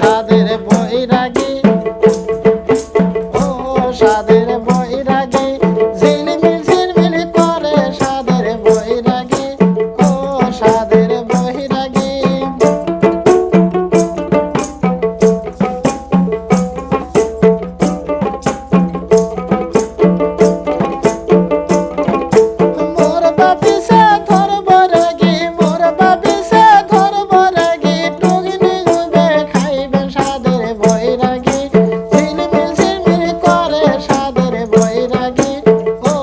সাদের বৈরাগী ও সাদের বৈরাগী ঝিলমিল ঝিলমিল করে সাদের বৈরাগী ও সাদের বৈরাগী মোর বাপিসে ধরব রাগী মোর বাপিসে ধরব রাগী টুগনি গুবে খাইবে সাদের বৈরাগী ঝিলমিল ঝিলমিল করে সাদের বৈরাগী ও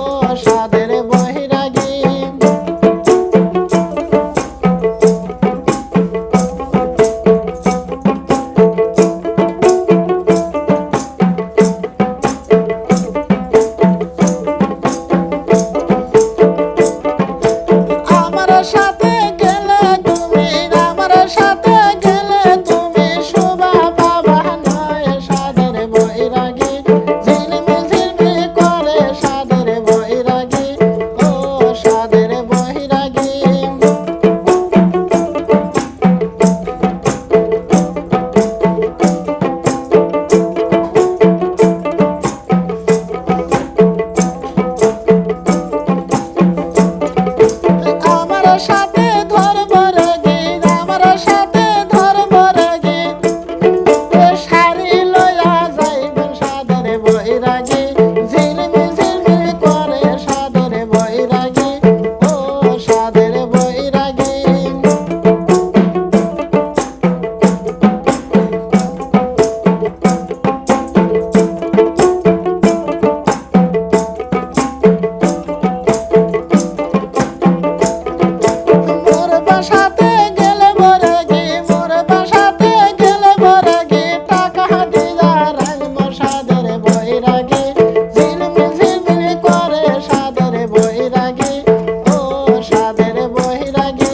সাদের বৈরাগী আমার সাথে গেলে তুমি আমার সাথে গেলে তুমি শোভা পাবা নয় সাদের বৈরাগী ঝিলমিল ঝিলমিল করে সাদের বৈরাগী ও সাদের বৈরাগী আমার সাথে ধরব রাগী আমার সাথে ধরব রাগী শাড়ি লয়া যাইবেন সাদের বৈরাগী ঝিলমিল ঝিলমিল করে সাদের বৈরাগী ও সাদের বৈরাগী মোর বাসাতে গেলে বরাগী মোর বাসাতে গেলে বরাগী টাকা দিয়া রাখব সাদের বৈরাগী ঝিলমিল ঝিলমিল করে সাদের বৈরাগী ও সাদের বৈরাগী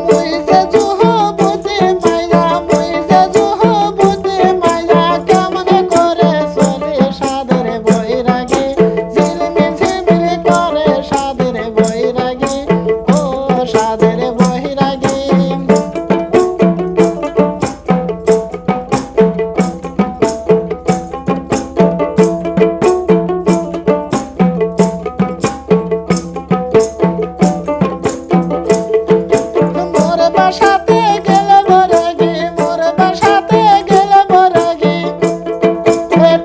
মুইজে জুহবুতি মাইয়া মুইজে জুহবুতি মাইয়া কেমনে করে চলে সাদের বৈরাগী ঝিলমিল ঝিলমিল করে সাদের বৈরাগী ও সাদের বৈরাগী মোর বাসাতে গেলে বরাগী মোর বাসাতে গেলে বরাগী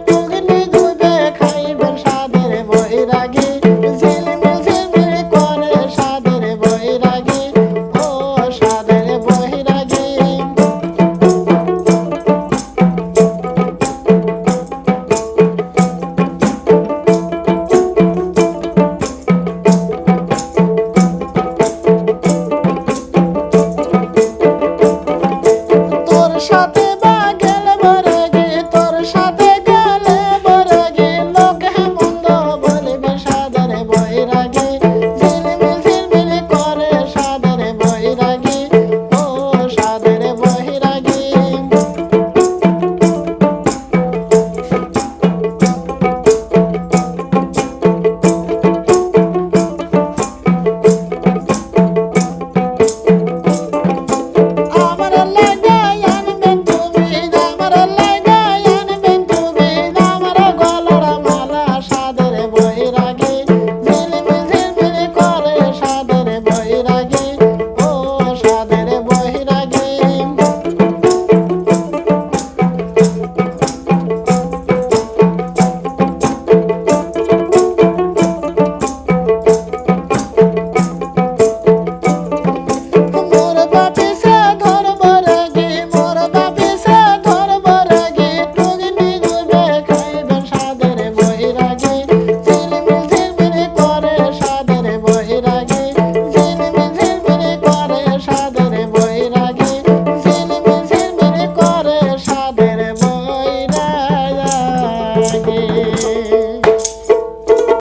টুগনি গুবে খাইবেন সাদের বৈরাগী ঝিলমিল ঝিলমিল করে সাদের বৈরাগী ও সাদের বৈরাগী তোর সাথে বা গেলে বরাগী তোর সাথে গেলে বরাগী লোকে মন্দ বলবে সাদের বৈরাগী ঝিলমিল ঝিলমিল করে সাদের বৈরাগী ও সাদের বৈরাগী আমার লাগাই আনবেন তুমি আমার লাগাই আনবেন তুমি আমার গলার মালা সাদের বৈরাগী ঝিলমিল ঝিলমিল করে সাদের বৈরাগী ও সাদের বৈরাগী মোর বাপিসে ধরব রাগী মোর বাপিসে ধরব রাগী টুগনি গুবে খাইবেন সাদের বৈরাগী ঝিলমিল ঝিলমিল করে সাদের বৈরাগী